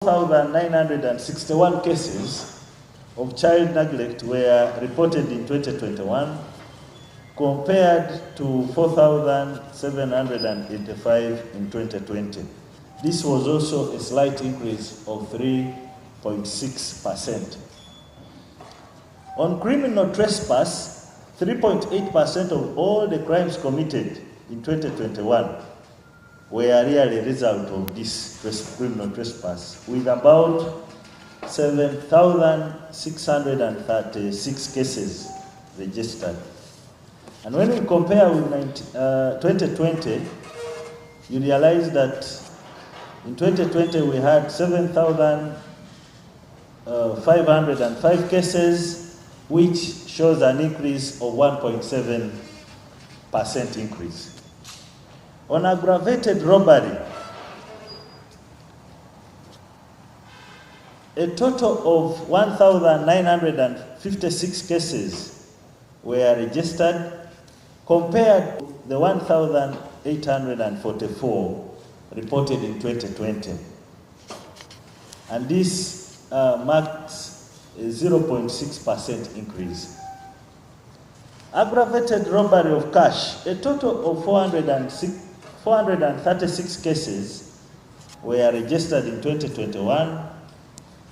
4,961 cases of child neglect were reported in 2021 compared to 4,785 in 2020. This was also a slight increase of 3.6%. On criminal trespass, 3.8% of all the crimes committed in 2021 were really a result of this criminal trespass, with about 7,636 cases registered. And when we compare with 2020, you realize that in 2020 we had 7,505 cases, which shows an increase of 1.7% increase. On aggravated robbery, a total of 1,956 cases were registered compared to the 1,844 reported in 2020. And this marks a 0.6% increase. Aggravated robbery of cash, a total of 436 cases were registered in 2021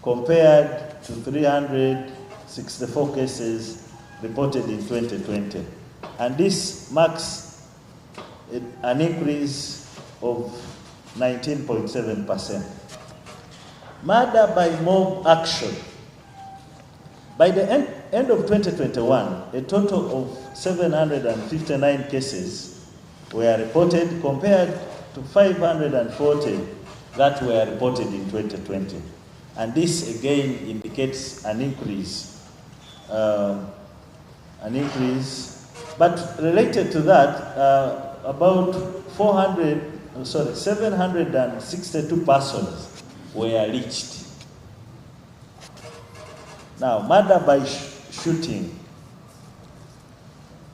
compared to 364 cases reported in 2020. And this marks an increase of 19.7%. Murder by mob action. By the end of 2021, a total of 759 cases were reported compared to 540 that were reported in 2020. And this again indicates an increase. But related to that, about 762 persons were reached. Now, murder by shooting.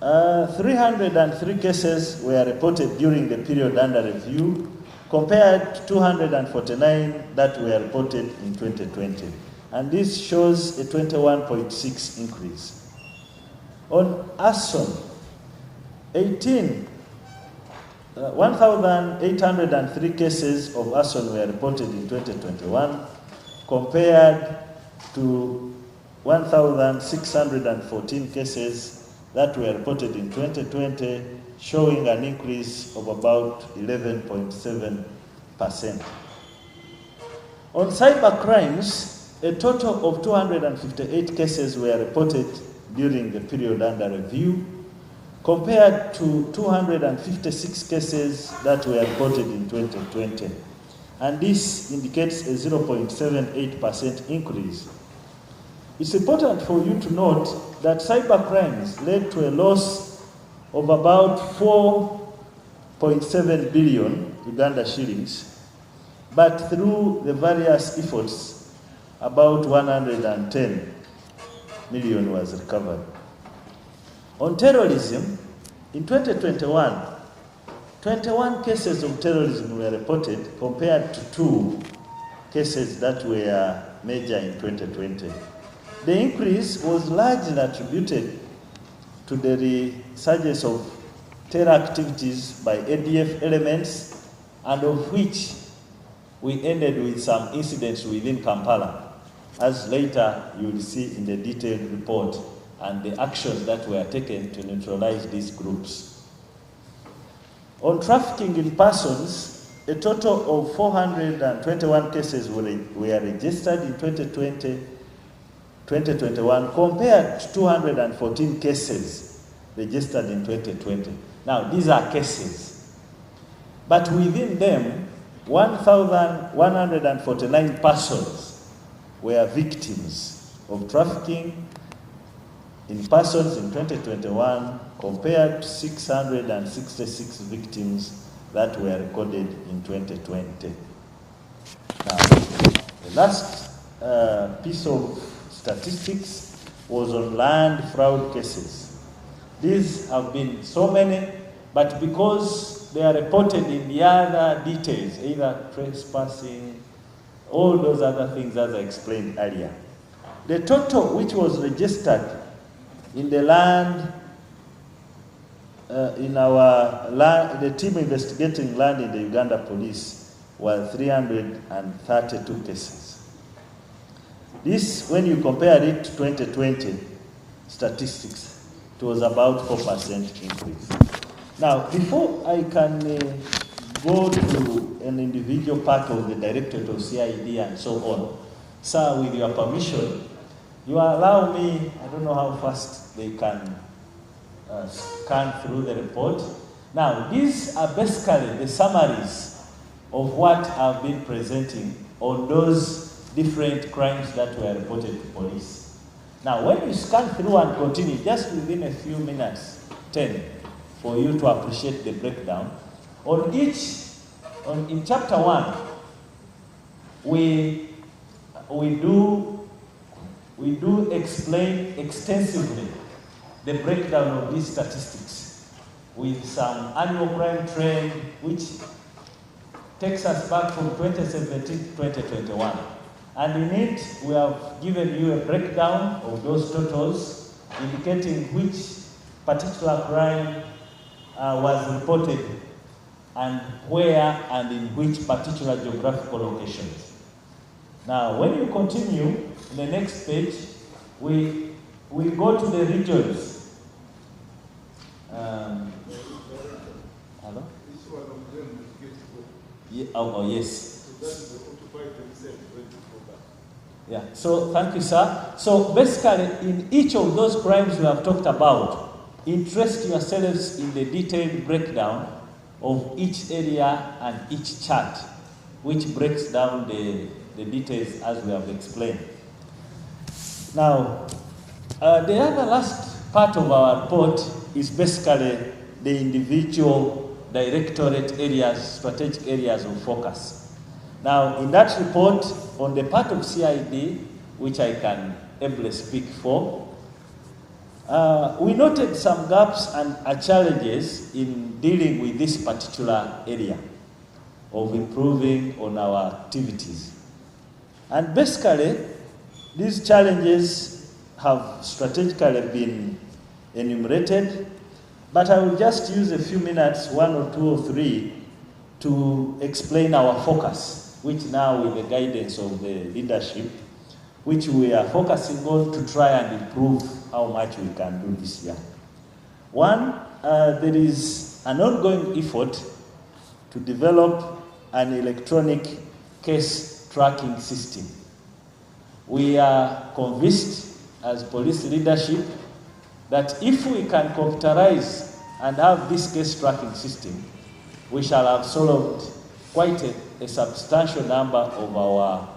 303 cases were reported during the period under review, compared to 249 that were reported in 2020. And this shows a 21.6% increase. On arson, 1,803 cases of arson were reported in 2021, compared to 1,614 cases that were reported in 2020, showing an increase of about 11.7%. On cyber crimes, a total of 258 cases were reported during the period under review, compared to 256 cases that were reported in 2020. And this indicates a 0.78% increase. It's important for you to note that cyber crimes led to a loss of about 4.7 billion Uganda shillings, but through the various efforts, about 110 million was recovered. On terrorism, in 2021, 21 cases of terrorism were reported compared to 2 cases that were major in 2020. The increase was largely attributed to the resurgence of terror activities by ADF elements, and of which we ended with some incidents within Kampala, as later you will see in the detailed report, and the actions that were taken to neutralize these groups. On trafficking in persons, a total of 421 cases were registered in 2021 compared to 214 cases registered in 2020. Now, these are cases, but within them, 1,149 persons were victims of trafficking in persons in 2021 compared to 666 victims that were recorded in 2020. Now, the last piece of statistics was on land fraud cases. These have been so many, but because they are reported in the other details, either trespassing all those other things as I explained earlier. The total which was registered in the land, in our land, the team investigating land in the Uganda police were 332 cases. This, when you compare it to 2020 statistics, it was about 4% increase. Now, before I can go to an individual part of the Directorate of CID and so on, sir, with your permission, you allow me, I don't know how fast they can scan through the report. Now, these are basically the summaries of what I've been presenting on those different crimes that were reported to police. Now, when you scan through and continue, just within a few minutes, 10, for you to appreciate the breakdown, on each, in chapter 1, we do explain extensively the breakdown of these statistics with some annual crime trend which takes us back from 2017 to 2021. And in it, we have given you a breakdown of those totals, indicating which particular crime was reported and where and in which particular geographical locations. Now, when you continue, in the next page, we go to the regions. Hello? Yeah, oh, yes. Yeah, so thank you, sir. So basically, in each of those crimes we have talked about, interest yourselves in the detailed breakdown of each area and each chart, which breaks down the details as we have explained. Now, the other last part of our report is basically the individual directorate areas, strategic areas of focus. Now, in that report, on the part of CID, which I can ably speak for, we noted some gaps and challenges in dealing with this particular area of improving on our activities. And basically, these challenges have strategically been enumerated, but I will just use a few minutes, 1 or 2 or 3, to explain our focus, which now with the guidance of the leadership, which we are focusing on to try and improve how much we can do this year. One, there is an ongoing effort to develop an electronic case tracking system. We are convinced as police leadership that if we can computerize and have this case tracking system, we shall have solved quite a substantial number of our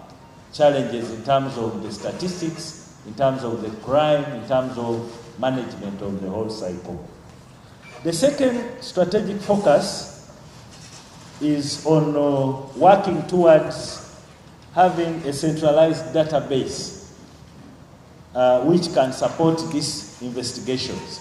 challenges in terms of the statistics, in terms of the crime, in terms of management of the whole cycle. The second strategic focus is on working towards having a centralized database which can support these investigations.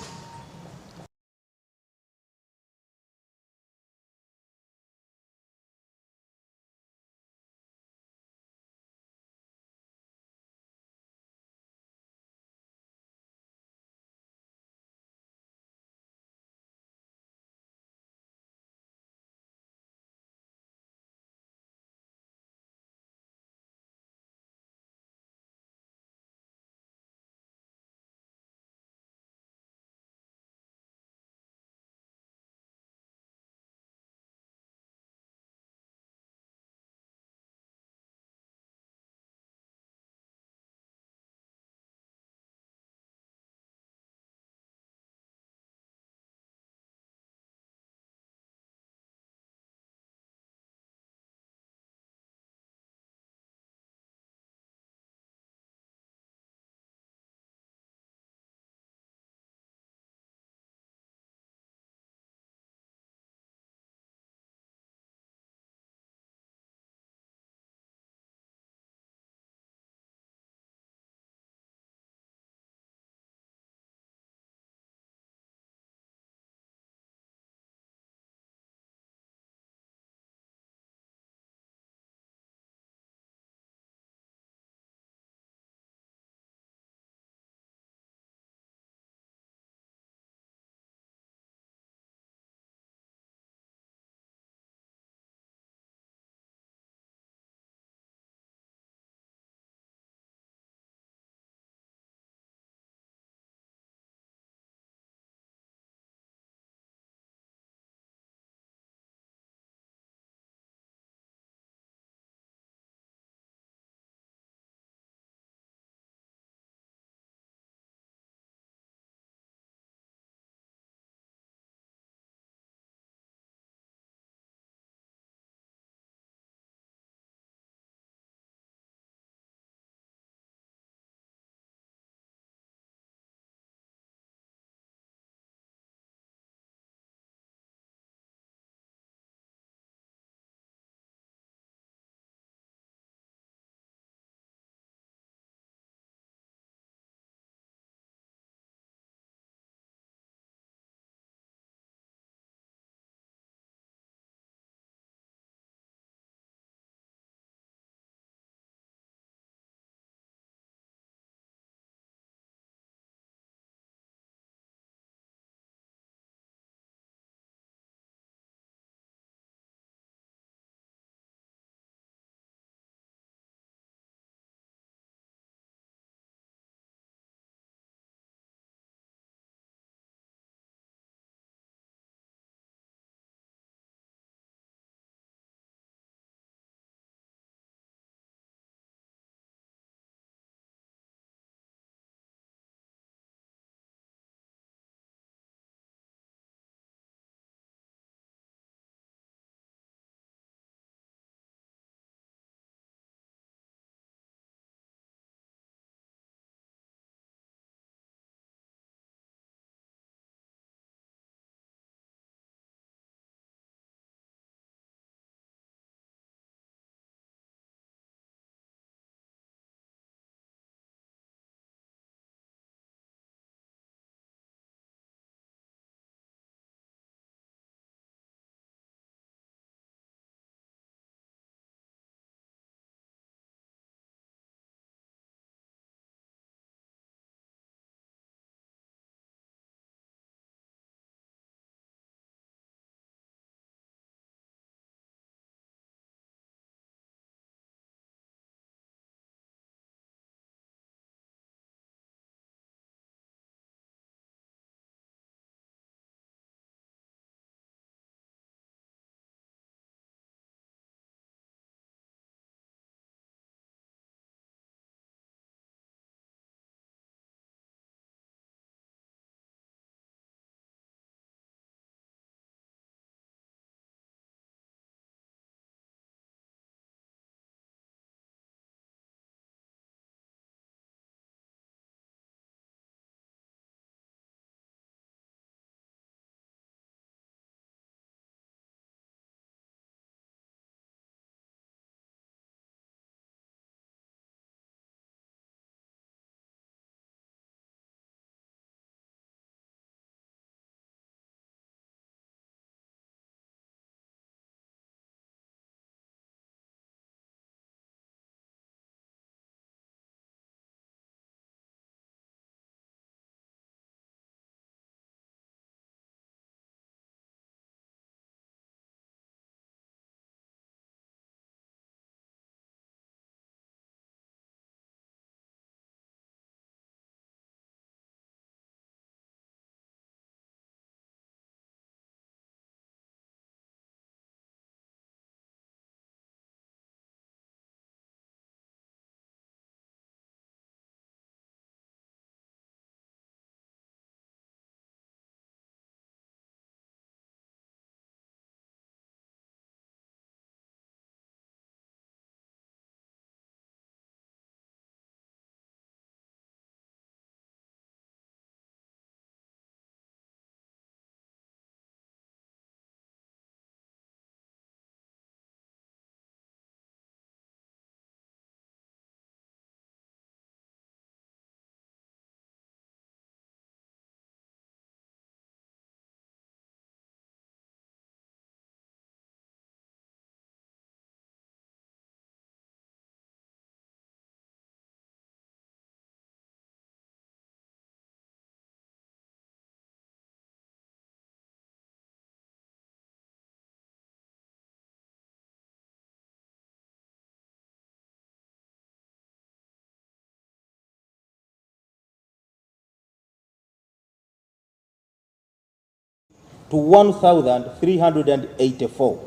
to 1,384.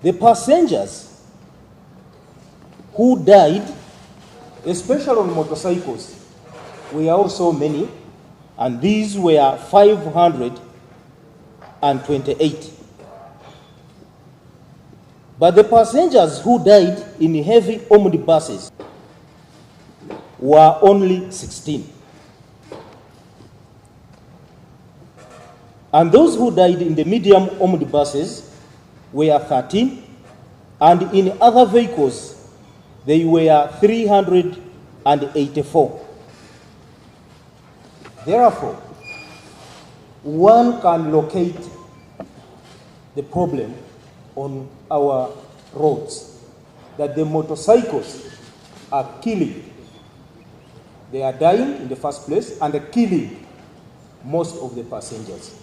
The passengers who died, especially on motorcycles, were also many, and these were 528. But the passengers who died in heavy omnibuses were only 16. And those who died in the medium omnibuses were 13, and in other vehicles, they were 384. Therefore, one can locate the problem on our roads, that the motorcycles are killing. They are dying in the first place and killing most of the passengers.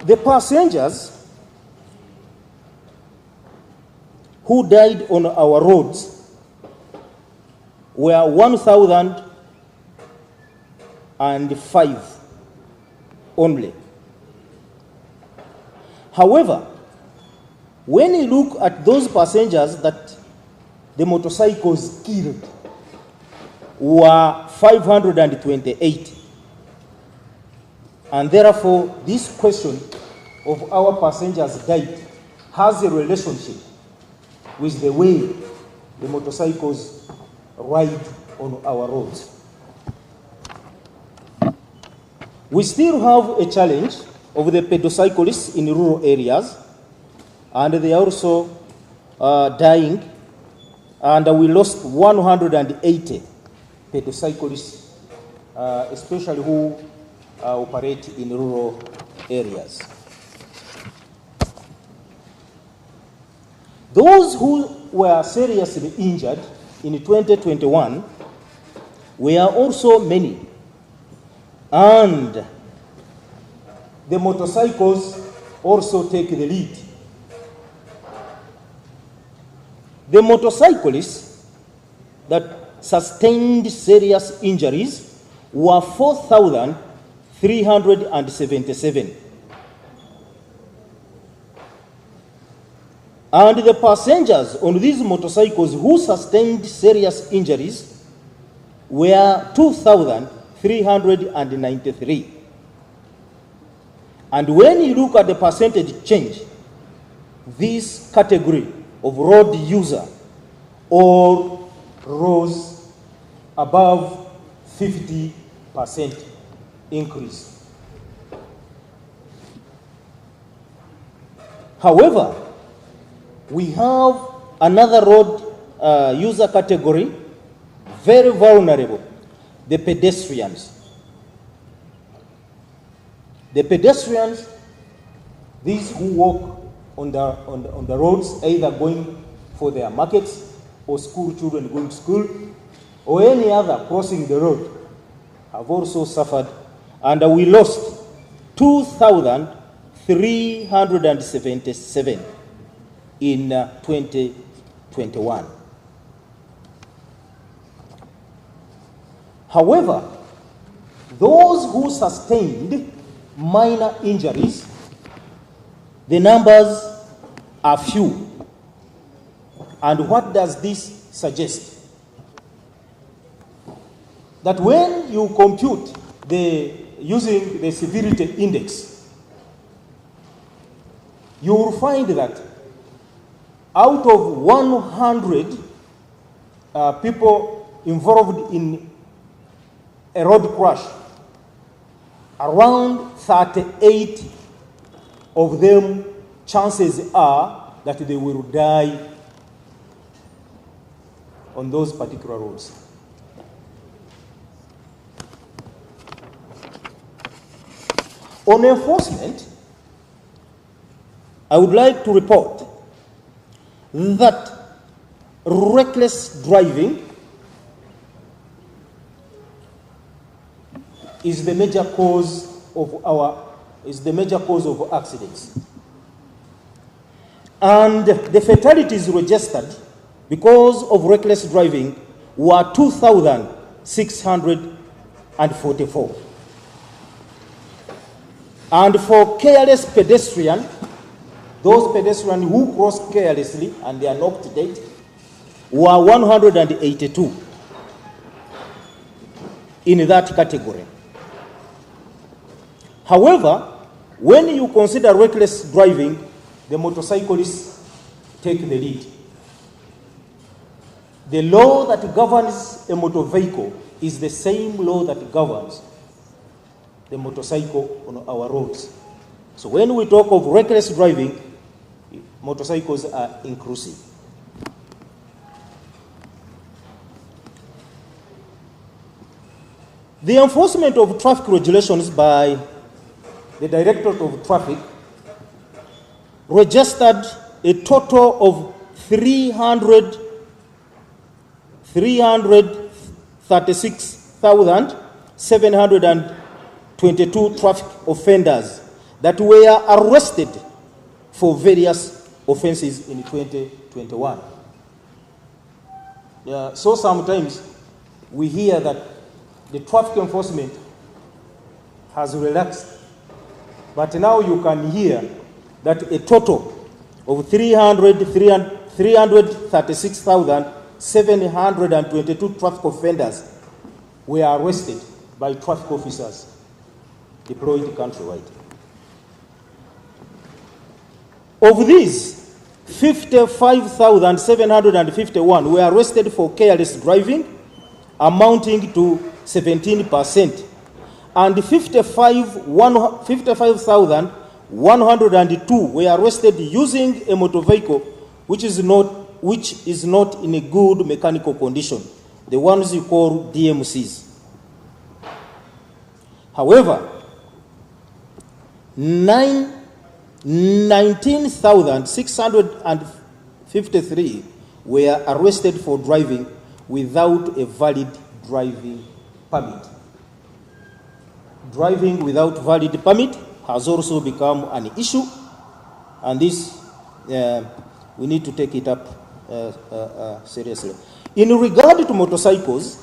The passengers who died on our roads were 1,005 only. However, when you look at those passengers that the motorcycles killed, were 528. And therefore, this question of our passengers died has a relationship with the way the motorcycles ride on our roads. We still have a challenge of the pedocyclists in rural areas, and they are also dying, and we lost 180 pedocyclists, especially who operate in rural areas. Those who were seriously injured in 2021 were also many, and the motorcycles also take the lead. The motorcyclists that sustained serious injuries were 4,377. And the passengers on these motorcycles who sustained serious injuries were 2,393. And when you look at the percentage change, this category of road user all rose above 50% increase. However, we have another road user category, very vulnerable, the pedestrians. The pedestrians, these who walk on the roads, either going for their markets or school children going to school, or any other crossing the road, have also suffered, and we lost 2,377 in 2021. However, those who sustained minor injuries, the numbers are few. And what does this suggest? That when you compute using the severity index, you will find that out of 100 people involved in a road crash, around 38 of them, chances are that they will die on those particular roads. On enforcement, I would like to report that reckless driving is the major cause of our is the major cause of accidents. And the fatalities registered because of reckless driving were 2,644. And for careless pedestrian, those pedestrians who cross carelessly and they are not dead, were 182 in that category. However, when you consider reckless driving, the motorcyclists take the lead. The law that governs a motor vehicle is the same law that governs the motorcycle on our roads. So when we talk of reckless driving, motorcycles are inclusive. The enforcement of traffic regulations by the Directorate of Traffic registered a total of 336,722 traffic offenders that were arrested for various offenses in 2021. So sometimes we hear that the traffic enforcement has relaxed, but now you can hear that a total of 336,722 traffic offenders were arrested by traffic officers deployed countrywide. Of these, 55,751 were arrested for careless driving, amounting to 17%, and 55,102 were arrested using a motor vehicle which is not in a good mechanical condition, the ones you call DMCs. However, 19,653 were arrested for driving without a valid driving permit. Driving without valid permit has also become an issue, and this we need to take it up seriously. In regard to motorcycles,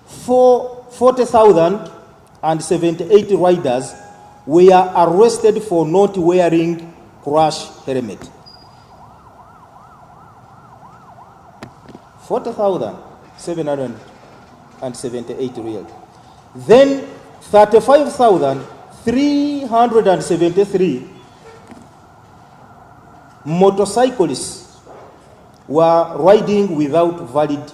40,078 riders were arrested for not wearing crash helmet. 40,778 real. Then 35,373 motorcyclists were riding without valid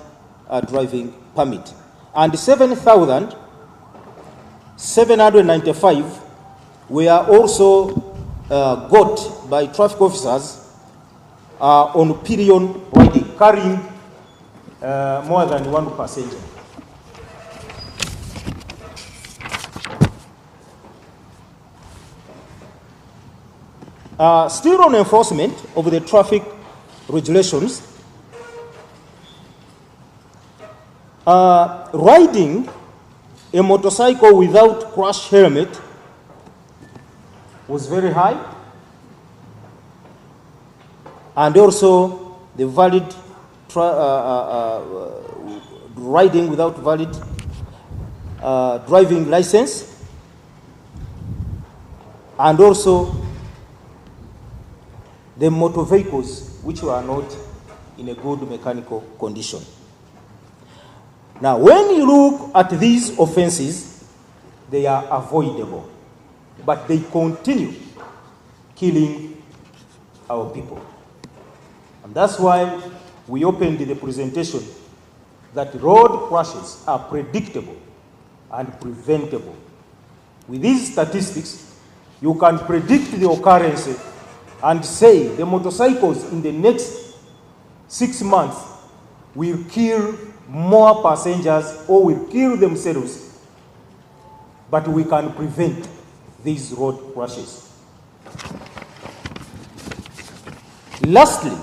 driving permit, and 7,795 were also got by traffic officers on pillion riding, carrying more than one passenger. Still on enforcement of the traffic regulations, riding a motorcycle without crash helmet was very high, and also the valid riding without valid driving license, and also the motor vehicles which were not in a good mechanical condition. Now, when you look at these offenses, they are avoidable, but they continue killing our people. And that's why we opened the presentation that road crashes are predictable and preventable. With these statistics, you can predict the occurrence and say the motorcycles in the next 6 months will kill more passengers or will kill themselves, but we can prevent these road crashes. Lastly,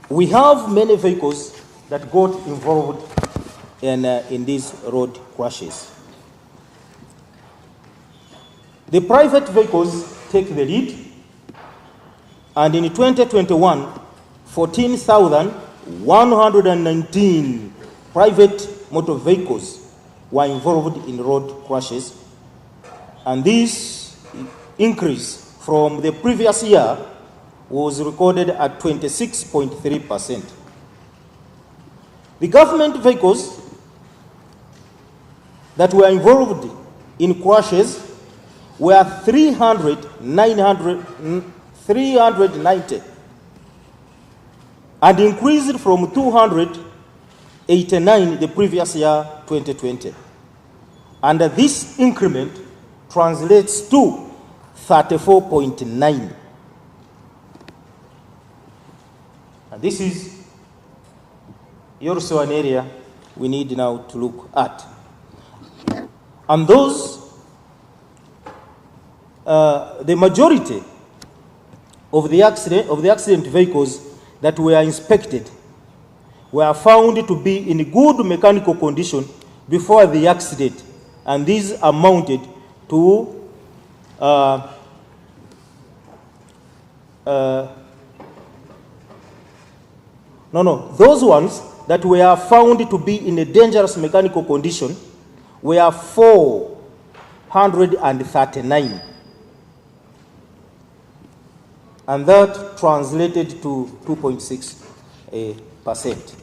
we have many vehicles that got involved in these road crashes. The private vehicles take the lead, and in 2021, 14,119 private motor vehicles were involved in road crashes, and this increase from the previous year was recorded at 26.3%. The government vehicles that were involved in crashes were 390 and increased from 289 the previous year, 2020. And this increment translates to 34.9. And this is also an area we need now to look at. And those, the majority of the accident vehicles that were inspected were found to be in good mechanical condition before the accident, and these amounted to those ones that were found to be in a dangerous mechanical condition were 439. And that translated to 2.6%.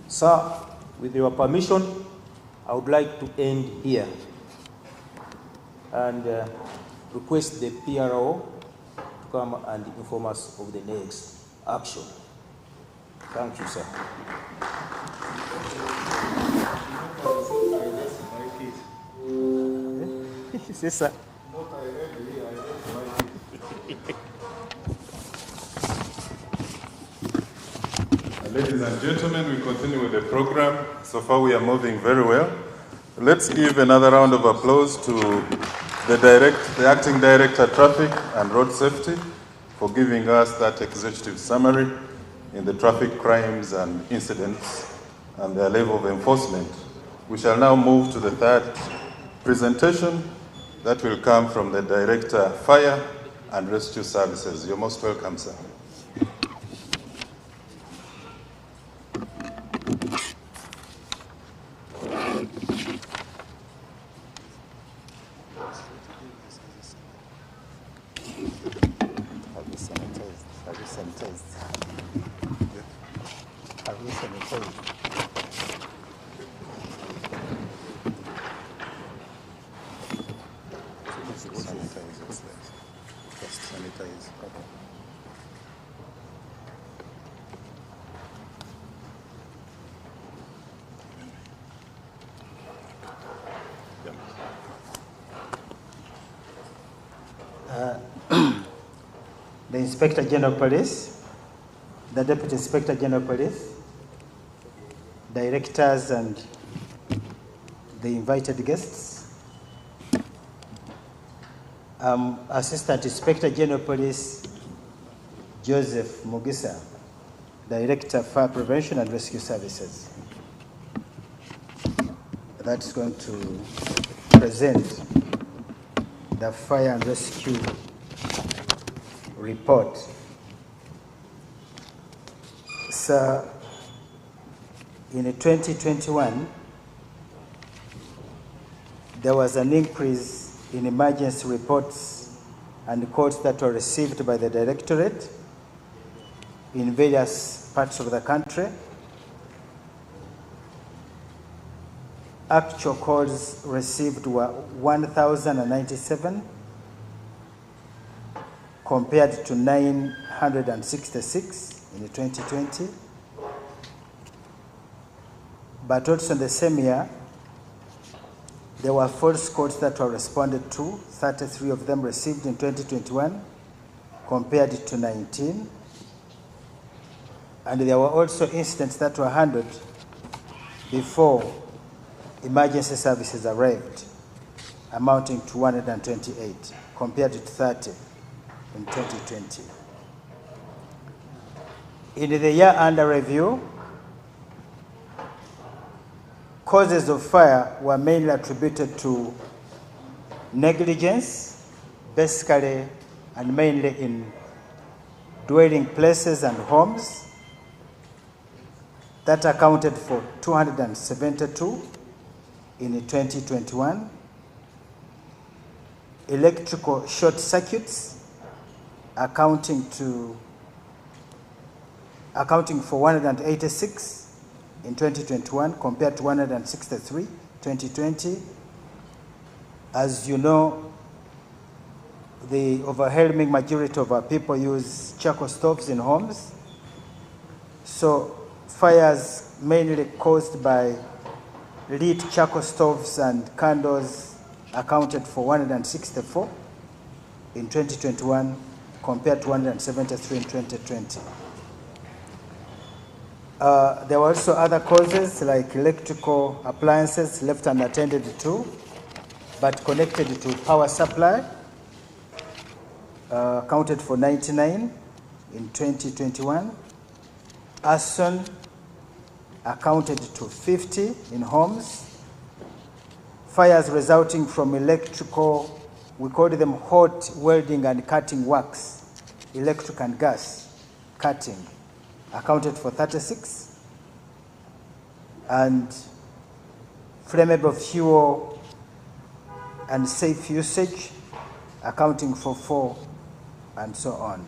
Sir, with your permission, I would like to end here and request the PRO to come and inform us of the next action. Thank you, sir. Yes, sir. Ladies and gentlemen, we continue with the program. So far we are moving very well. Let's give another round of applause to the Acting Director Traffic and Road Safety for giving us that executive summary in the traffic crimes and incidents and their level of enforcement. We shall now move to the third presentation that will come from the Director Fire and Rescue Services. You're most welcome, sir. The Inspector General Police, the Deputy Inspector General Police, directors and the invited guests, Assistant Inspector General Police Joseph Mugisa, Director Fire Prevention and Rescue Services. That's going to present the Fire and Rescue report. So, in 2021, there was an increase in emergency reports and calls that were received by the Directorate in various parts of the country. Actual calls received were 1,097 compared to 966 in 2020. But also in the same year, there were false calls that were responded to, 33 of them received in 2021 compared to 19. And there were also incidents that were handled before emergency services arrived, amounting to 128 compared to 30 in 2020. In the year under review, causes of fire were mainly attributed to negligence, basically and mainly in dwelling places and homes. That accounted for 272 in 2021. Electrical short circuits accounting for 186 in 2021 compared to 163 2020. As you know, the overwhelming majority of our people use charcoal stoves in homes. So fires mainly caused by lit charcoal stoves and candles accounted for 164 in 2021 compared to 173 in 2020. There were also other causes like electrical appliances left unattended to, but connected to power supply, accounted for 99 in 2021. Arson accounted to 50 in homes. Fires resulting from electrical, we call them hot welding and cutting works, electric and gas cutting, accounted for 36. And flammable fuel and safe usage accounting for 4, and so on.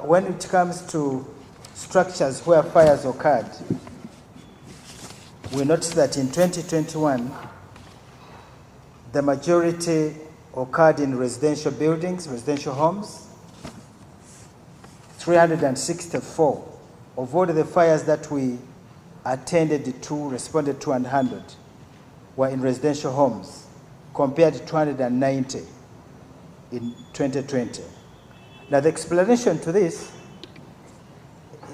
When it comes to structures where fires occurred, we noticed that in 2021, the majority occurred in residential buildings, residential homes. 364 of all the fires that we attended to, responded to, and handled were in residential homes, compared to 290 in 2020. Now, the explanation to this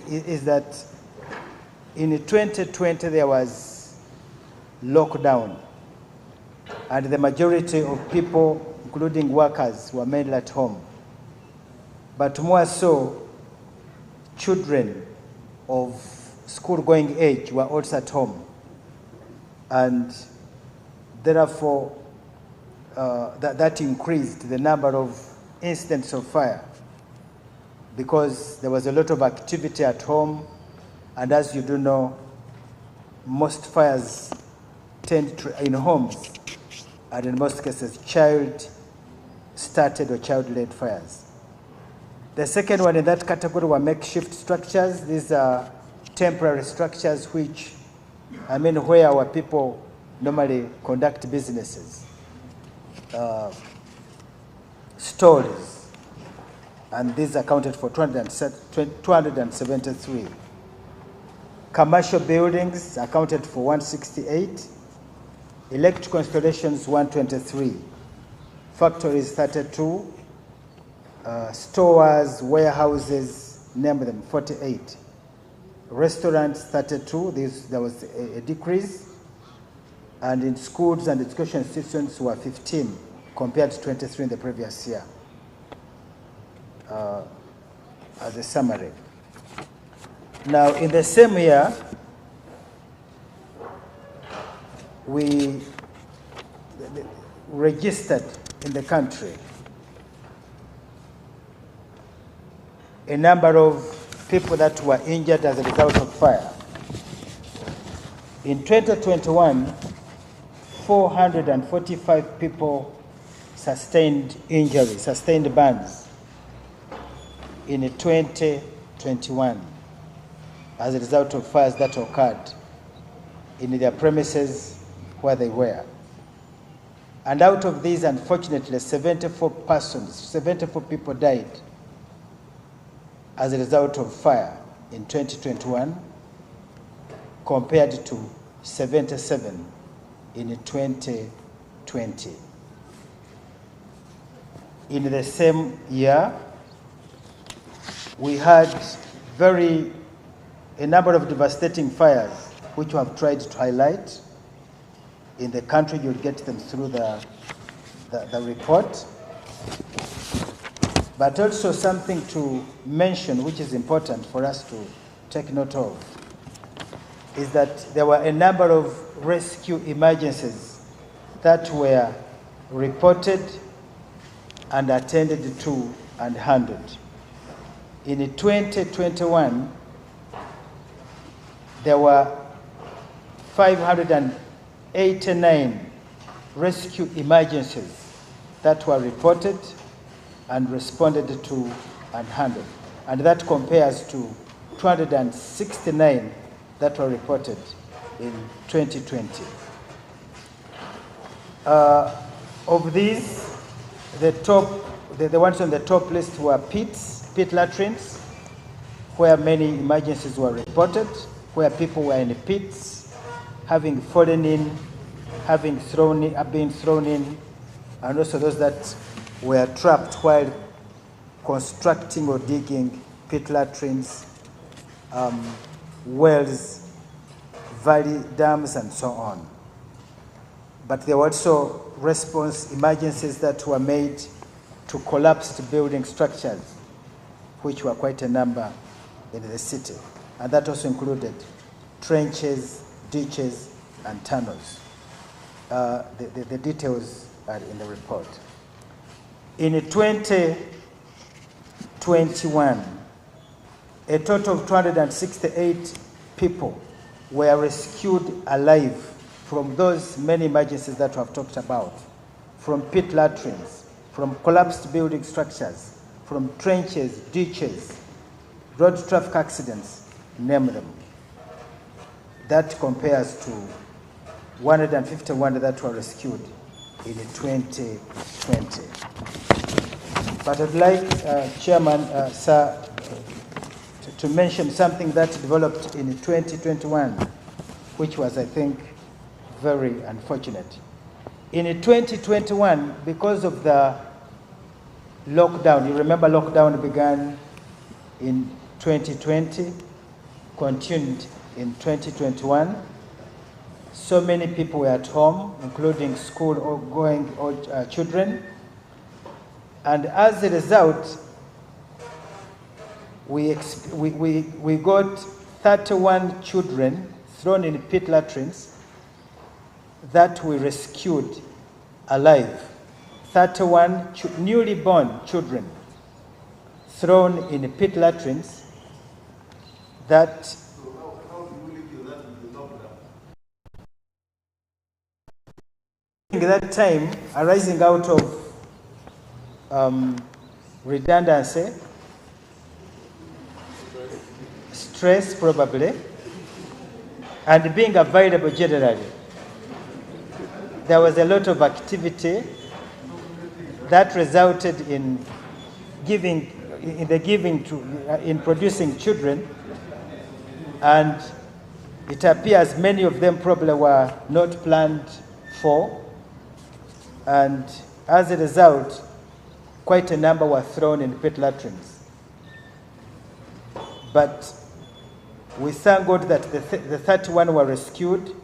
is that in 2020 there was lockdown, and the majority of people, including workers, were mainly at home. But more so, children of school-going age were also at home, and therefore that increased the number of incidents of fire, because there was a lot of activity at home, and as you do know, most fires tend to in homes, and in most cases child-started or child-led fires. The second one in that category were makeshift structures. These are temporary structures which, where our people normally conduct businesses, stores, and these accounted for 273. Commercial buildings accounted for 168. Electrical installations 123. Factories 32. Stores, warehouses, name them, 48. Restaurants 32. There was a decrease. And in schools and education institutions were 15 compared to 23 in the previous year. As a summary. Now, in the same year, we registered in the country a number of people that were injured as a result of fire. In 2021, 445 people sustained injuries, sustained burns in 2021 as a result of fires that occurred in their premises where they were. And out of these, unfortunately, 74 people died as a result of fire in 2021, compared to 77 in 2020. In the same year, we had a number of devastating fires, which we have tried to highlight in the country. You'll get them through the report. But also something to mention, which is important for us to take note of. is that there were a number of rescue emergencies that were reported and attended to and handled. In 2021, there were 589 rescue emergencies that were reported and responded to and handled. And that compares to 269 that were reported in 2020. Of these, the ones on the top list were pit latrines, where many emergencies were reported, where people were in pits, having fallen in, been thrown in, and also those that were trapped while constructing or digging pit latrines, wells, valley dams, and so on. But there were also response emergencies that were made to collapsed building structures, which were quite a number in the city. And that also included trenches, ditches, and tunnels. The details are in the report. In 2021, a total of 268 people were rescued alive from those many emergencies that we have talked about, from pit latrines, from collapsed building structures, from trenches, ditches, road traffic accidents, name them. That compares to 151 that were rescued in 2020. But I'd like, Chairman, Sir, to mention something that developed in 2021, which was, I think, very unfortunate. In 2021, because of the lockdown, you remember lockdown began in 2020, continued in 2021. So many people were at home, including school-going children. And as a result, we got 31 children thrown in pit latrines that we rescued alive. 31 newly born children thrown in pit latrines that at that time arising out of redundancy, stress probably, and being available generally. There was a lot of activity that resulted in producing children, and it appears many of them probably were not planned for, and as a result, quite a number were thrown in pit latrines. But we thank God that the 31 were rescued,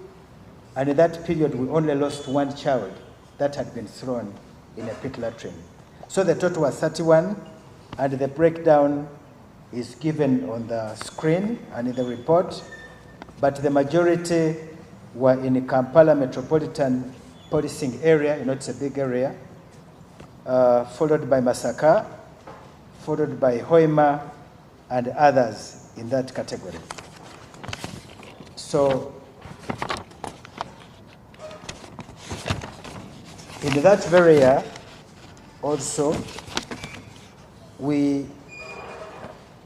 and in that period we only lost one child that had been thrown in a pit latrine. So the total was 31, and the breakdown is given on the screen and in the report, but the majority were in Kampala Metropolitan Policing Area, it's a big area, followed by Masaka, followed by Hoima, and others in that category. So, in that very year, also, we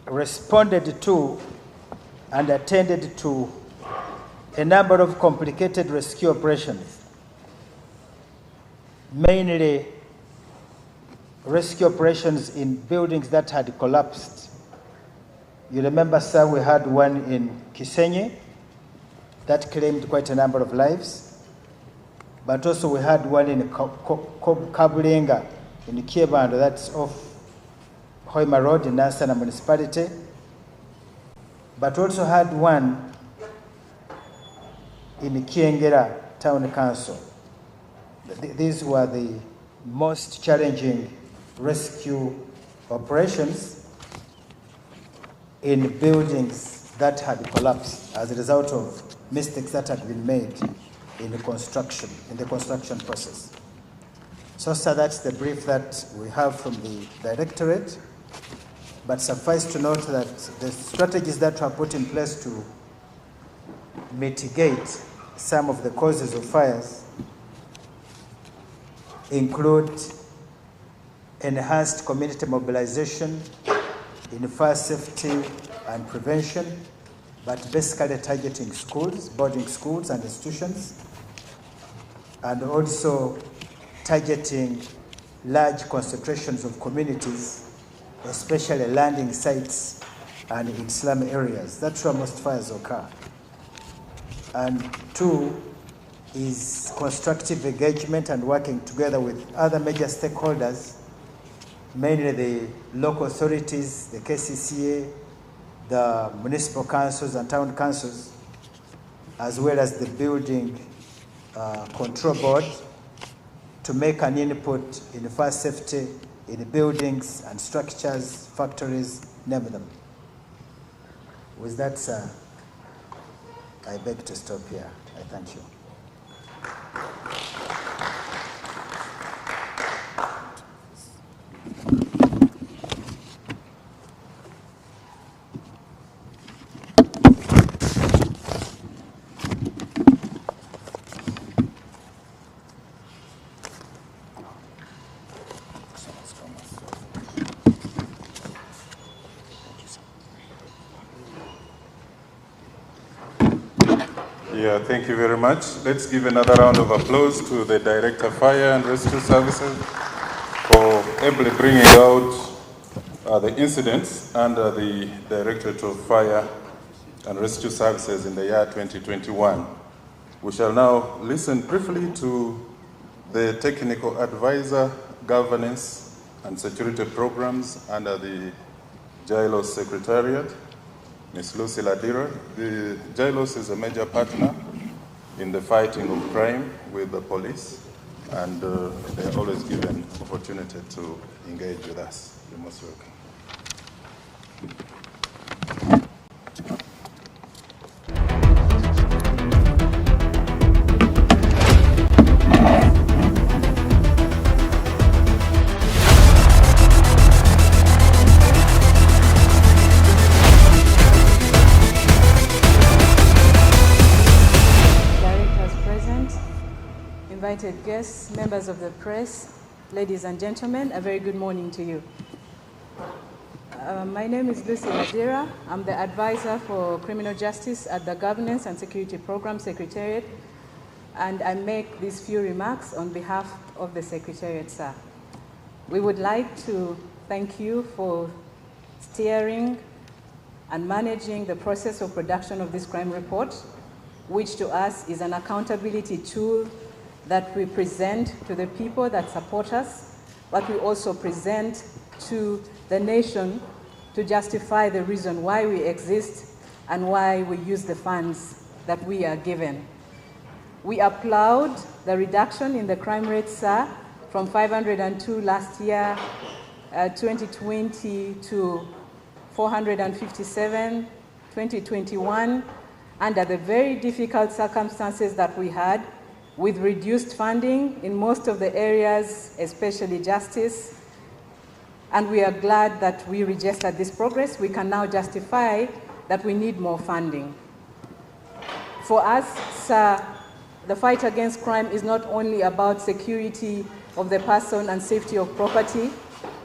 responded to and attended to a number of complicated rescue operations, mainly rescue operations in buildings that had collapsed. You remember, sir, we had one in Kisenyi that claimed quite a number of lives, but also we had one in Kabulenga in Kiebando, that's off Hoima Road in Nansana Municipality, but also had one in Kiengera Town Council. These were the most challenging rescue operations in buildings that had collapsed as a result of mistakes that had been made in the construction process. So that's the brief that we have from the Directorate. But suffice to note that the strategies that were put in place to mitigate some of the causes of fires include enhanced community mobilization in fire safety and prevention, but basically targeting schools, boarding schools and institutions, and also targeting large concentrations of communities, especially landing sites and in slum areas. That's where most fires occur. And two is constructive engagement and working together with other major stakeholders, mainly the local authorities, the KCCA, the municipal councils and town councils, as well as the building control board, to make an input in fire safety in buildings and structures, factories, name them. With that, sir, I beg to stop here. I thank you. Yeah, thank you very much. Let's give another round of applause to the Director of Fire and Rescue Services for ably bringing out the incidents under the Directorate of Fire and Rescue Services in the year 2021. We shall now listen briefly to the Technical Advisor, Governance and Security Programs under the JILOS Secretariat, Ms. Lucy Ladira. The JILOS is a major partner in the fighting of crime with the police, and they are always given opportunity to engage with us. You're most welcome. Invited guests, members of the press, ladies and gentlemen, a very good morning to you. My name is Lucy Ladira. I'm the advisor for criminal justice at the Governance and Security Program Secretariat, and I make these few remarks on behalf of the Secretariat, sir. We would like to thank you for steering and managing the process of production of this crime report, which to us is an accountability tool that we present to the people that support us, but we also present to the nation to justify the reason why we exist and why we use the funds that we are given. We applaud the reduction in the crime rate, sir, from 502 last year, 2020, to 457, 2021, under the very difficult circumstances that we had, with reduced funding in most of the areas, especially justice. And we are glad that we registered this progress. We can now justify that we need more funding. For us, sir, the fight against crime is not only about security of the person and safety of property,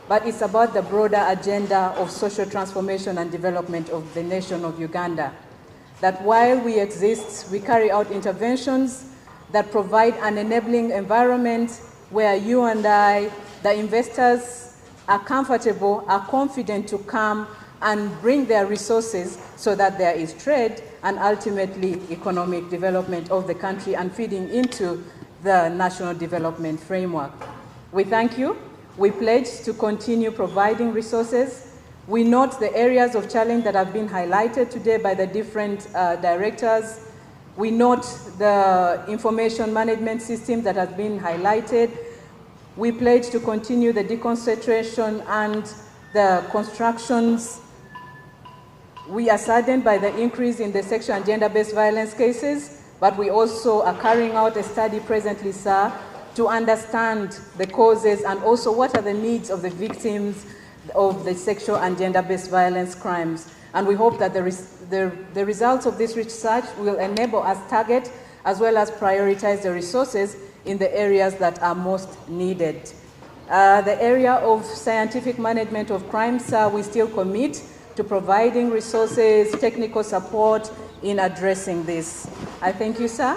but it's about the broader agenda of social transformation and development of the nation of Uganda. That while we exist, we carry out interventions that provide an enabling environment where you and I, the investors, are comfortable, are confident to come and bring their resources so that there is trade and ultimately economic development of the country and feeding into the national development framework. We thank you. We pledge to continue providing resources. We note the areas of challenge that have been highlighted today by the different directors. We note the information management system that has been highlighted. We pledge to continue the deconcentration and the constructions We are saddened by the increase in the sexual and gender-based violence cases, but we also are carrying out a study presently, sir, to understand the causes and also what are the needs of the victims of the sexual and gender-based violence crimes. And we hope that the results of this research will enable us target as well as prioritize the resources in the areas that are most needed. The area of scientific management of crime, sir, we still commit to providing resources, technical support in addressing this. I thank you, sir,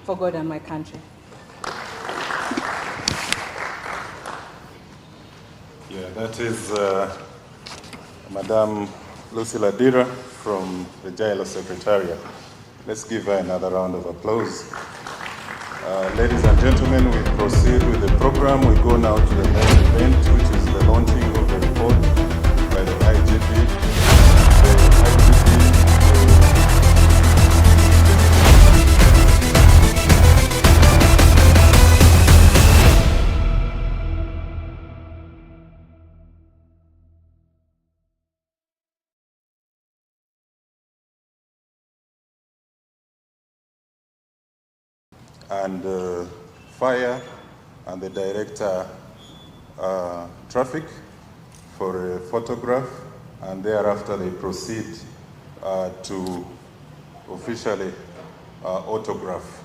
for God and my country. Yeah, that is Madame Lucilla Dira from the Jailo Secretariat. Let's give her another round of applause. Ladies and gentlemen, we proceed with the program. We go now to the next event, which is the launching of the report by the IGP. And fire and the director traffic for a photograph, and thereafter they proceed to officially autograph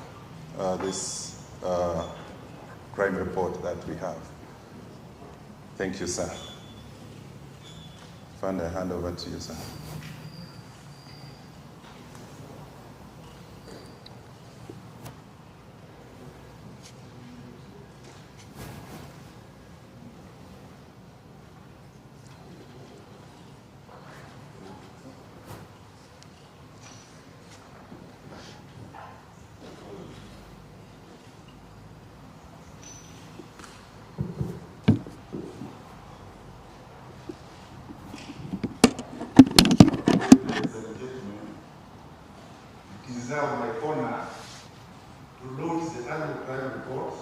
this crime report that we have. Thank you, sir. Fund, I hand over to you, sir. My honor to launch the annual crime report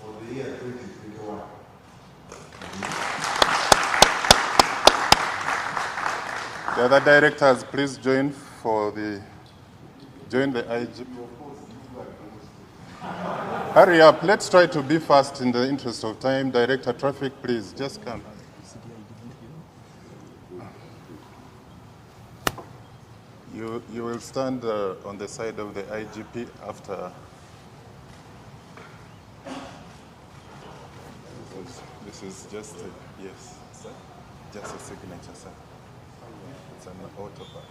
for the year 2021. The other directors, please join the IGP. Hurry up, let's try to be fast in the interest of time. Director Traffic, please, just come. You will stand on the side of the IGP after. This is just yes, sir. Just a signature, sir. It's an autograph.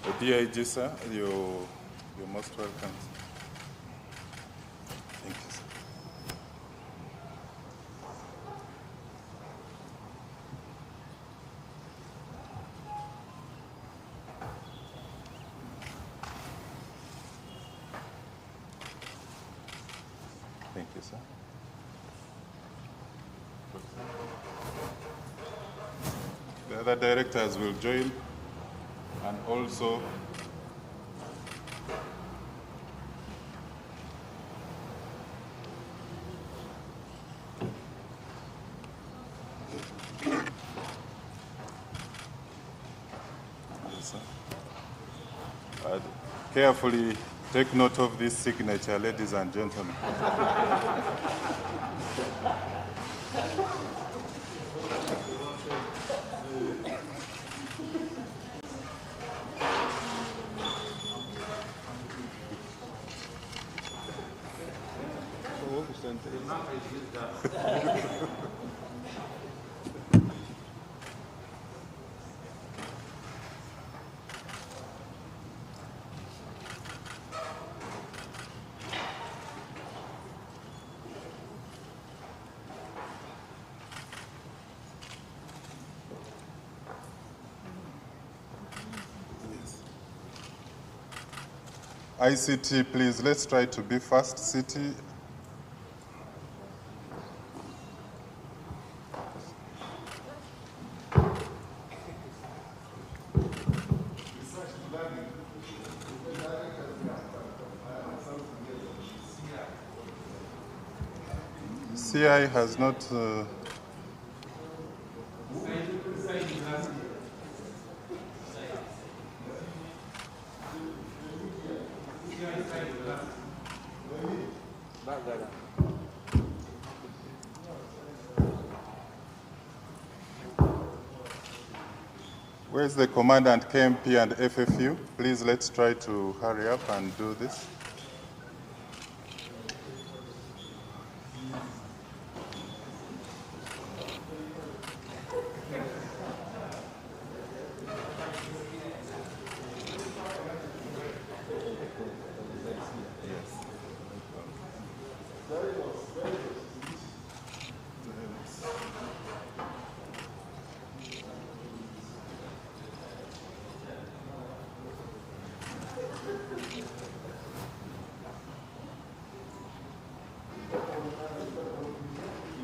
The DIG, sir, you're most welcome. Thank you, sir. Thank you, sir. The other directors will join, and also yes, sir. Carefully take note of this signature, ladies and gentlemen. ICT, please, let's try to be fast. City. CI has not Where's the commandant, KMP and FFU? Please, let's try to hurry up and do this.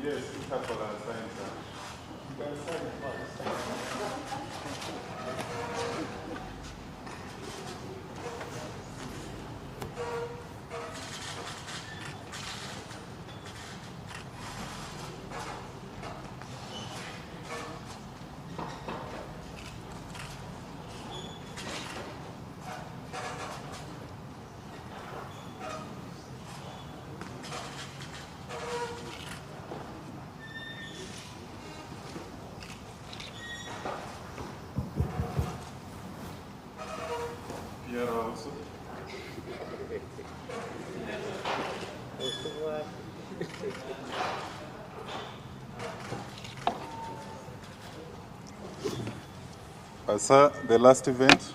Yes, a couple of signs. Here also. Sir, the last event,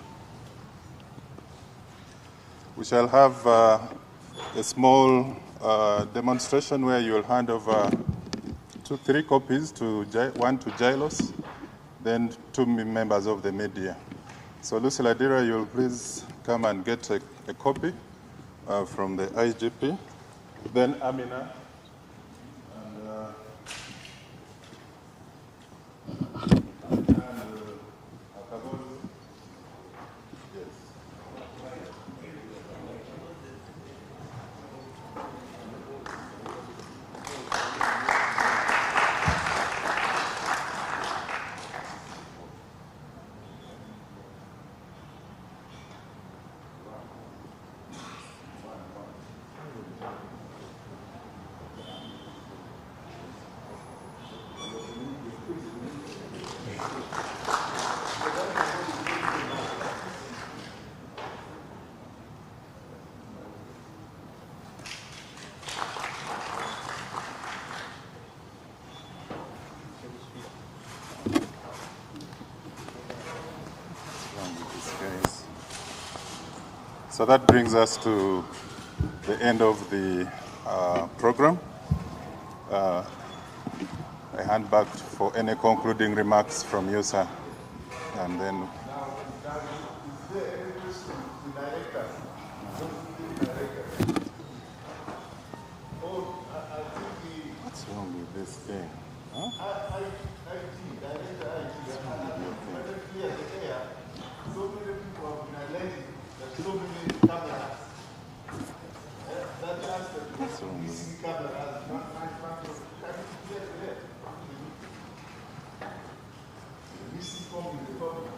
we shall have a small demonstration where you will hand over 3 copies, one to Gilos, then 2 members of the media. So Lucy Ladira, you'll please come and get a copy from the IGP. Then Amina and Akabozi. Yes. So that brings us to the end of the program. I hand back for any concluding remarks from you, sir. And then. What's wrong with this thing? Huh? So many cameras. That aspect of missing cameras, missing from the problem.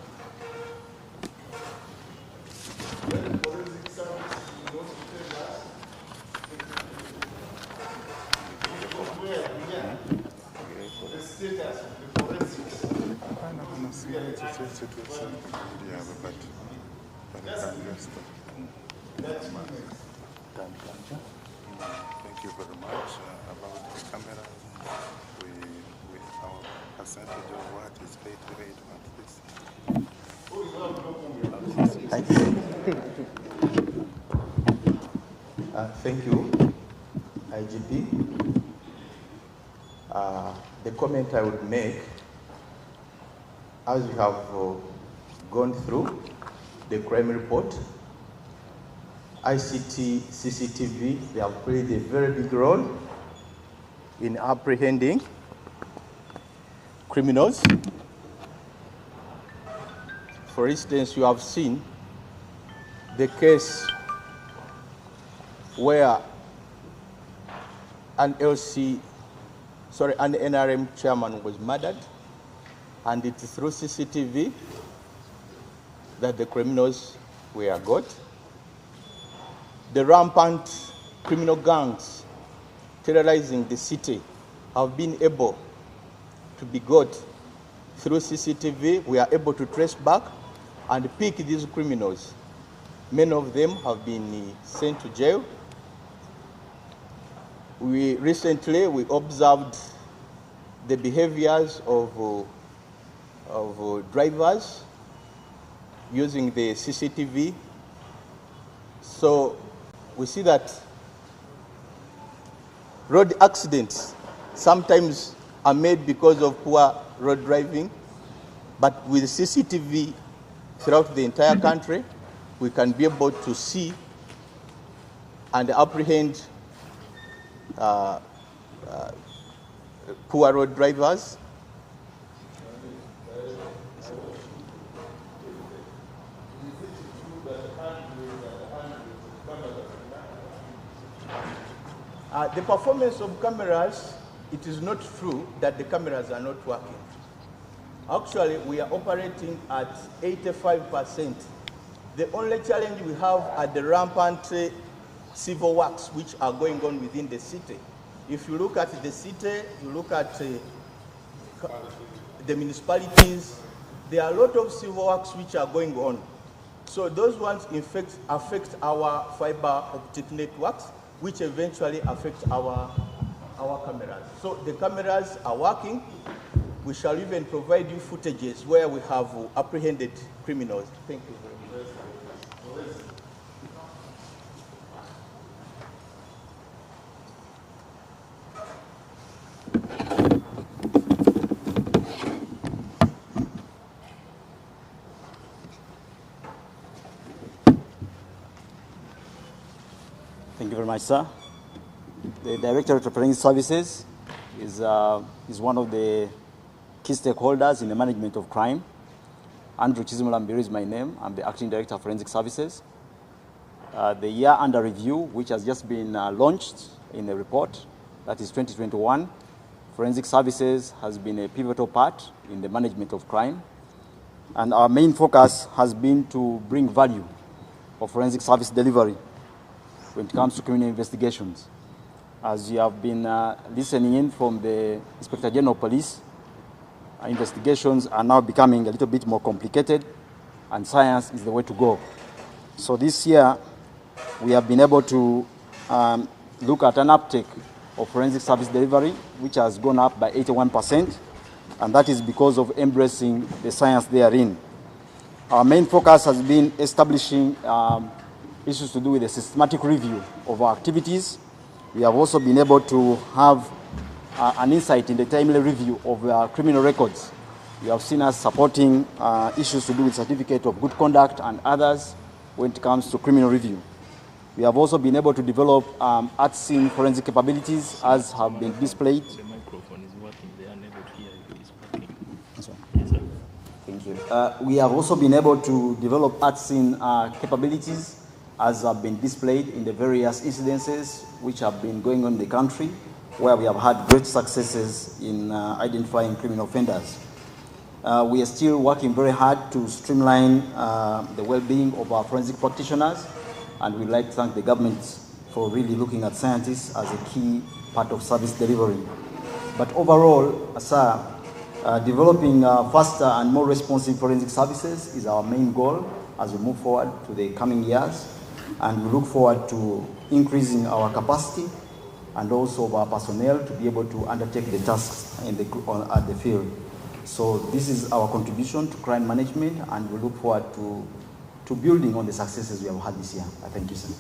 Then forensic service will also tell us where we are, the status of the forensics. Thank you very much. About the camera, our percentage of what is paid to rate Thank you, IGP. The comment I would make, as we have gone through the crime report, ICT, CCTV, they have played a very big role in apprehending criminals. For instance, you have seen the case where an NRM chairman was murdered, and it's through CCTV that the criminals were got. The rampant criminal gangs terrorizing the city have been able to be got through CCTV. We are able to trace back and pick these criminals. Many of them have been sent to jail. We observed the behaviors of drivers using the CCTV. So we see that road accidents sometimes are made because of poor road driving, but with CCTV throughout the entire country, we can be able to see and apprehend poor road drivers. The performance of cameras, it is not true that the cameras are not working. Actually, we are operating at 85%. The only challenge we have are the rampant civil works which are going on within the city. If you look at the city, you look at the municipalities, there are a lot of civil works which are going on. So those ones in fact affect our fiber optic networks, which eventually affect our cameras. So the cameras are working. We shall even provide you footages where we have apprehended criminals. Thank you very much. Thank you very much, sir. The Directorate of Forensic Services is one of the key stakeholders in the management of crime. Andrew Chizimulambiru is my name. I'm the Acting Director of Forensic Services. The year under review, which has just been launched in the report, that is 2021, Forensic Services has been a pivotal part in the management of crime. And our main focus has been to bring value of forensic service delivery when it comes to criminal investigations. As you have been listening in from the Inspector General of Police, investigations are now becoming a little bit more complicated, and science is the way to go. So this year, we have been able to look at an uptake of forensic service delivery, which has gone up by 81%, and that is because of embracing the science therein. Our main focus has been establishing issues to do with a systematic review of our activities. We have also been able to have an insight in the timely review of our criminal records. You have seen us supporting issues to do with certificate of good conduct and others when it comes to criminal review. We have also been able to develop at scene forensic capabilities as have been displayed. The microphone is working, they are unable to hear you, it's working. That's right. Yes, sir. Thank you. We have also been able to develop at scene capabilities as have been displayed in the various incidences which have been going on in the country, where we have had great successes in identifying criminal offenders. We are still working very hard to streamline the well-being of our forensic practitioners, and we'd like to thank the government for really looking at scientists as a key part of service delivery. But overall, sir, developing faster and more responsive forensic services is our main goal as we move forward to the coming years, and we look forward to increasing our capacity and also of our personnel to be able to undertake the tasks at the field. So this is our contribution to crime management, and we look forward to building on the successes we have had this year. I thank you, sir.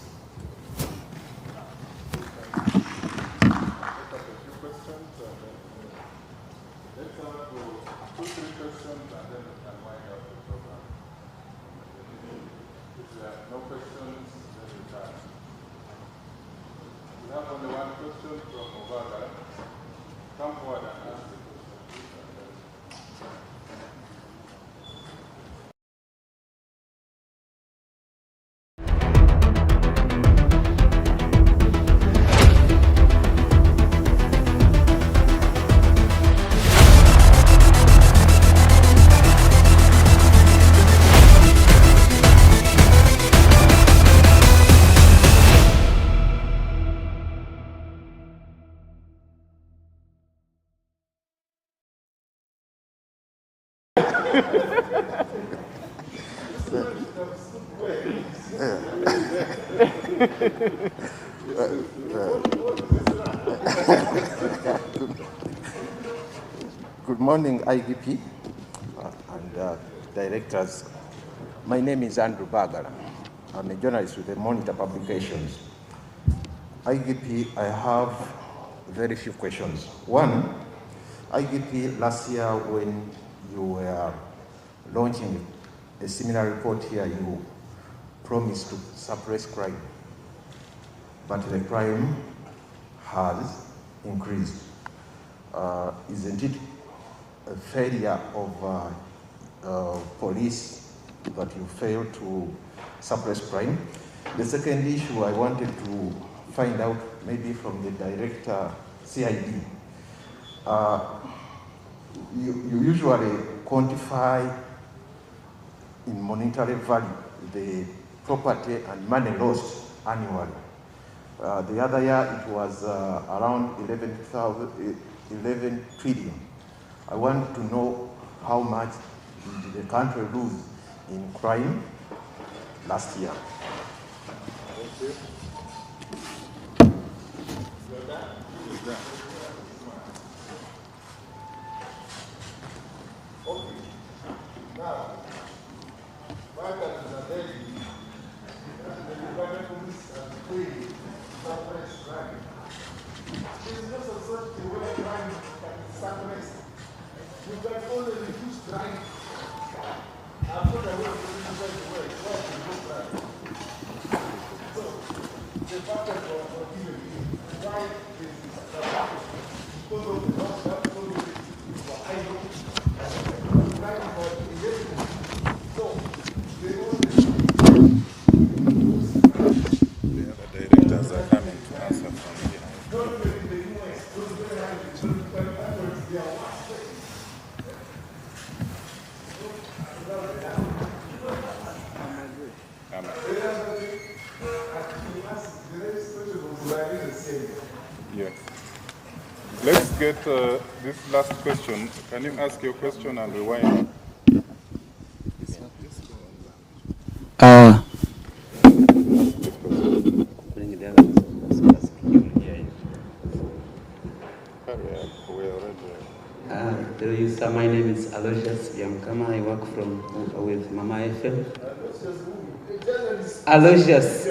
Good morning, IGP and directors. My name is Andrew Bagala. I'm a journalist with the Monitor Publications. IGP, I have very few questions. One, IGP, last year when you were launching a similar report here, you promised to suppress crime, but the crime has increased. Isn't it a failure of police that you failed to suppress crime? The second issue I wanted to find out, maybe from the director CID, you usually quantify in monetary value the property and money lost annually. The other year it was around 11 trillion. I want to know how much did the country lose in crime last year. Thank you. Okay. Now, Bagala is the Uganda police are free to suppress crime. There is no society where crime can be suppressed. You can only reduce crime. I'm not aware of where crime can go crime. So, the fact that we are forgiven, why is this suppressed? Because of the lockdown, because of the idle, crime was invisible. So, they only The other directors are coming to answer from here. Yes. Let's get this last question. Can you ask your question and rewind up? Bring the other ones. Hello, you sir. My name is Aloysius Yamkama. I work with Mama FM. Aloysius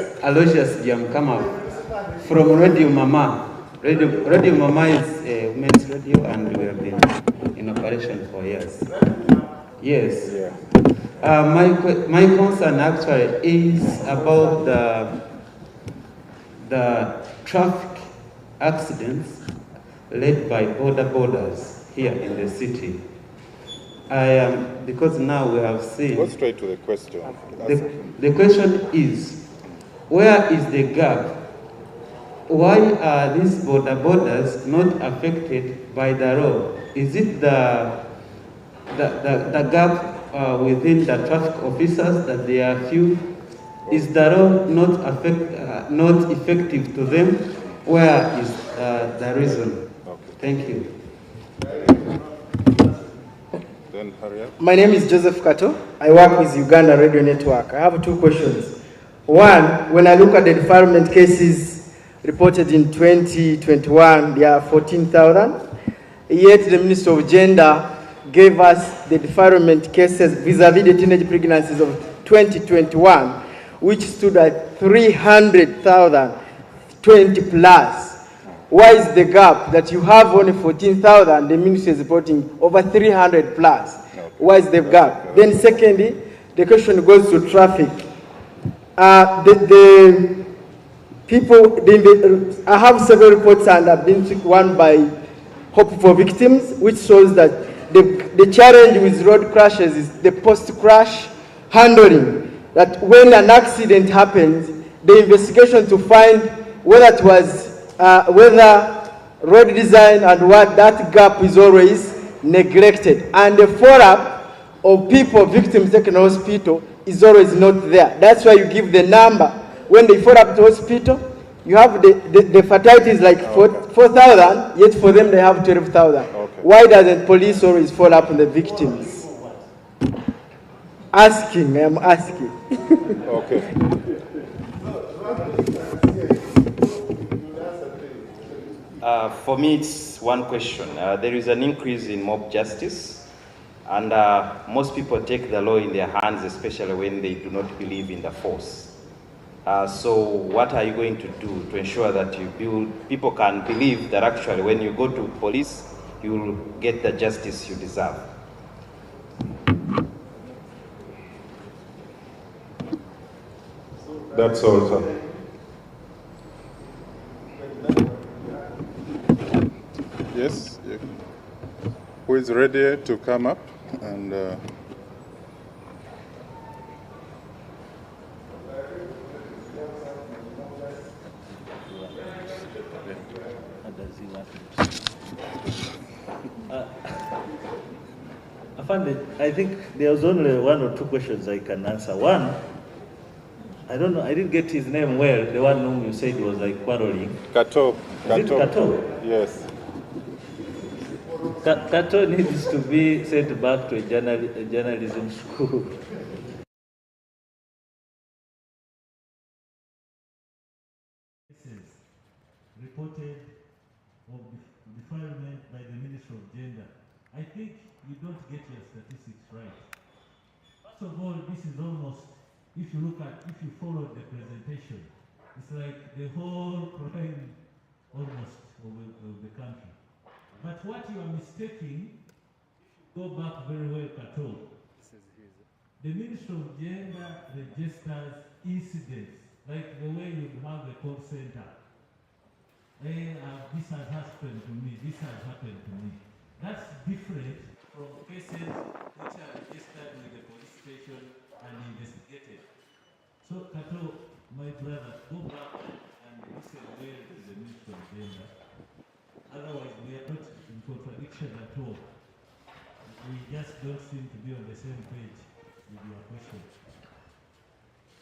Yamkama from Radio Mama. Radio Mama is a women's radio, and we have been in operation for years. Yes. My concern actually is about the traffic accidents led by borders here in the city. Because now we have seen... Go straight to the question. The question is, where is the gap? Why are these borders not affected by the law? Is it the gap within the traffic officers that they are few? Is the law not effective to them? Where is the reason? Okay. Thank you. Then hurry up. My name is Joseph Kato. I work with Uganda Radio Network. I have two questions. One, when I look at the deferment cases reported in 2021, there are 14,000. Yet the Minister of Gender gave us the deferment cases vis-a-vis the teenage pregnancies of 2021, which stood at 300,000, 20 plus. Why is the gap that you have only 14,000, the ministry is reporting over 300 plus? Why is the gap? Then secondly, the question goes to traffic. The people, I have several reports, and I've been to one by Hope for Victims, which shows that the challenge with road crashes is the post-crash handling. That when an accident happens, the investigation to find whether it was whether road design and what, that gap is always neglected. And the follow-up of people, victims taken to hospital is always not there. That's why you give the number. When they follow up to hospital, you have the fatality is like 4,000, yet for them they have 12,000. Okay. Why doesn't police always follow up on the victims? Asking, I'm asking. Okay. For me, it's one question. There is an increase in mob justice, and most people take the law in their hands, especially when they do not believe in the force. So what are you going to do to ensure that people can believe that actually when you go to police, you will get the justice you deserve? That's all, sir. Yes? Who is ready to come up and... I think there's only one or two questions I can answer. One, I don't know, I didn't get his name well, the one whom you said was like quarreling. Kato. Is it Kato? Yes. Kato needs to be sent back to a journalism school. Reported of defilement by the Ministry of Gender. I think you don't get your statistics right. First of all, this is almost, if you follow the presentation, it's like the whole crime almost of the country. But what you are mistaking, go back very well, Kato. The Ministry of Gender registers incidents, like the way you have a call center. Hey, this has happened to me, this has happened to me. That's different from cases which are registered with the police station and investigated. So, Kato, my brother, go back and listen well to the Ministry of Gender. Otherwise, we are not in contradiction at all. We just don't seem to be on the same page with your question.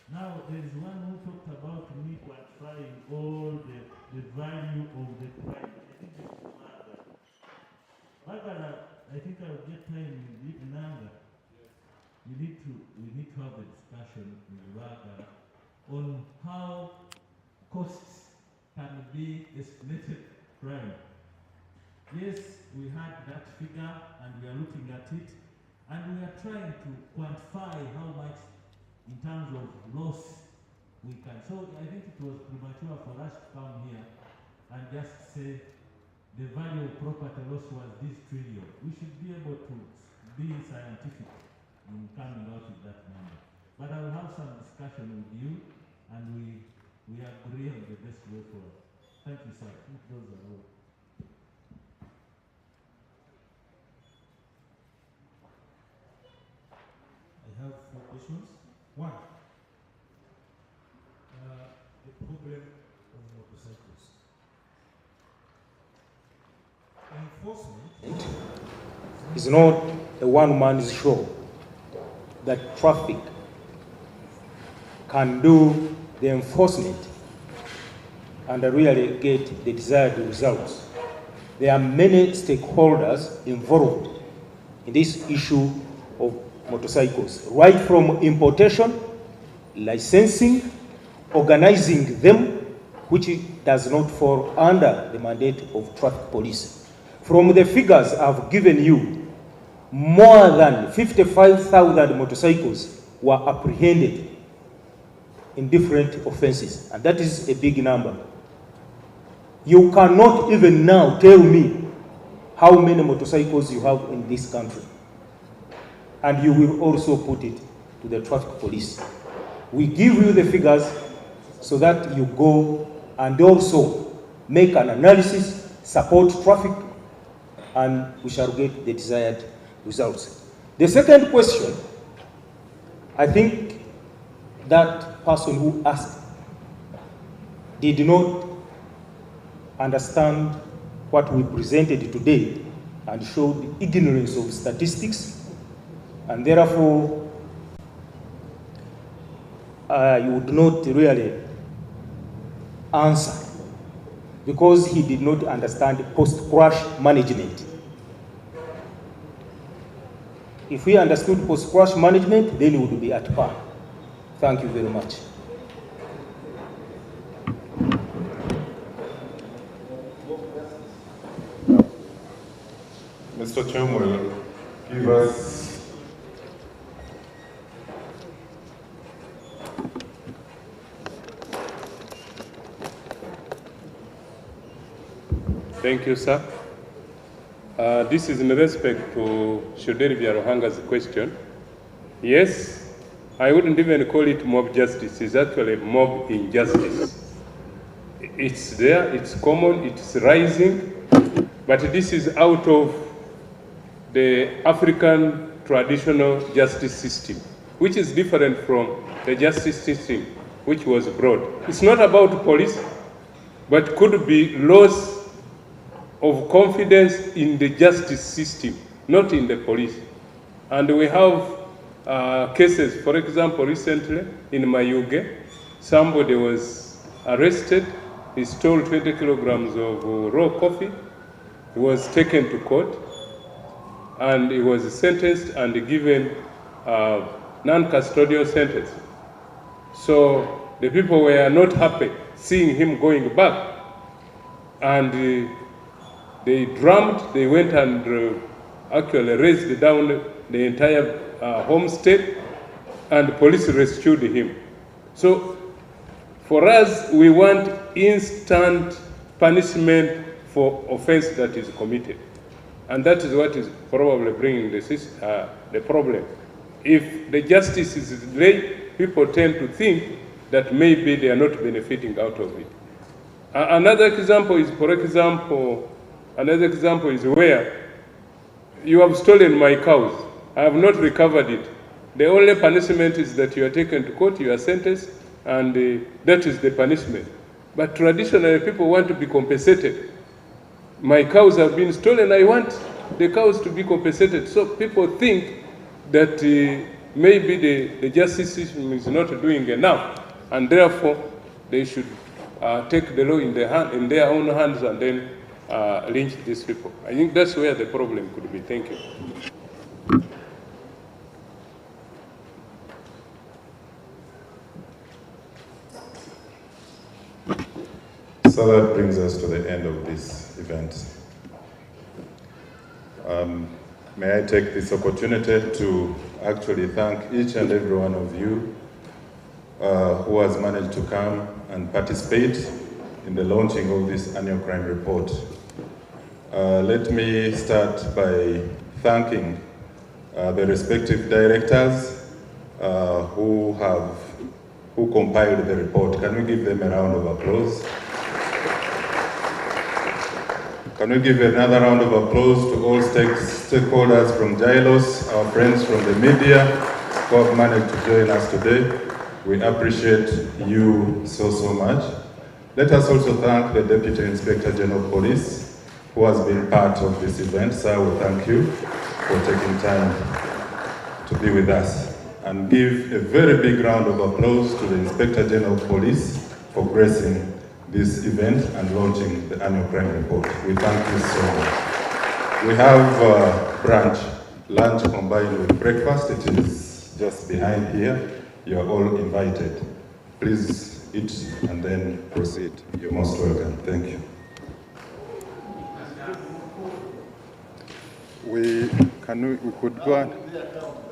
Now, there is one who talked about me quantifying all the value of the crime. I think this is Margaret. Margaret, I think I will get time in anger. We need to have a discussion with Margaret on how costs can be estimated crime. Yes, we had that figure and we are looking at it and we are trying to quantify how much in terms of loss we can. So I think it was premature for us to come here and just say the value of property loss was this trillion. We should be able to be scientific in coming out with that number. But I will have some discussion with you and we agree on the best way forward. Thank you, sir. I think those are all. I have 4 questions. One, the problem of motorcycles. Enforcement is not a one-man show that traffic can do the enforcement and really get the desired results. There are many stakeholders involved in this issue of motorcycles, right from importation, licensing, organizing them, which does not fall under the mandate of traffic police. From the figures I've given you, more than 55,000 motorcycles were apprehended in different offenses, and that is a big number. You cannot even now tell me how many motorcycles you have in this country, and you will also put it to the traffic police. We give you the figures so that you go and also make an analysis, support traffic, and we shall get the desired results. The second question, I think that person who asked did not understand what we presented today and showed ignorance of statistics, and therefore you would not really answer because he did not understand post-crash management. If we understood post-crash management, then we would be at par. Thank you very much. Mr. Chom will give us Thank you, sir. This is in respect to Shoderi Biarohanga's question. Yes, I wouldn't even call it mob justice. It's actually mob injustice. It's there, it's common, it's rising, but this is out of the African traditional justice system, which is different from the justice system which was brought. It's not about police, but could be loss of confidence in the justice system, not in the police. And we have cases, for example, recently in Mayuge, somebody was arrested, he stole 20 kilograms of raw coffee, he was taken to court, and he was sentenced and given non-custodial sentence. So the people were not happy seeing him going back, and they drummed, they went and actually raised down the entire homestead, and the police rescued him. So for us, we want instant punishment for offense that is committed. And that is what is probably bringing the problem. If the justice is delayed, people tend to think that maybe they are not benefiting out of it. Another example is, where you have stolen my cows. I have not recovered it. The only punishment is that you are taken to court, you are sentenced, and that is the punishment. But traditionally, people want to be compensated. My cows have been stolen, I want the cows to be compensated. So people think that maybe the justice system is not doing enough, and therefore they should take the law in their own hands and then lynch these people. I think that's where the problem could be. Thank you. So that brings us to the end of this event. May I take this opportunity to actually thank each and every one of you who has managed to come and participate in the launching of this annual crime report. Let me start by thanking the respective directors who compiled the report. Can we give them a round of applause? Can we give another round of applause to all stakeholders from JILOS, our friends from the media who have managed to join us today. We appreciate you so much. Let us also thank the Deputy Inspector General of Police who has been part of this event. Sir, we thank you for taking time to be with us. And give a very big round of applause to the Inspector General of Police for gracing this event and launching the annual crime report. We thank you so much. We have brunch, lunch combined with breakfast. It is just behind here. You are all invited. Please eat and then proceed. You're most welcome. Thank you. We could go on.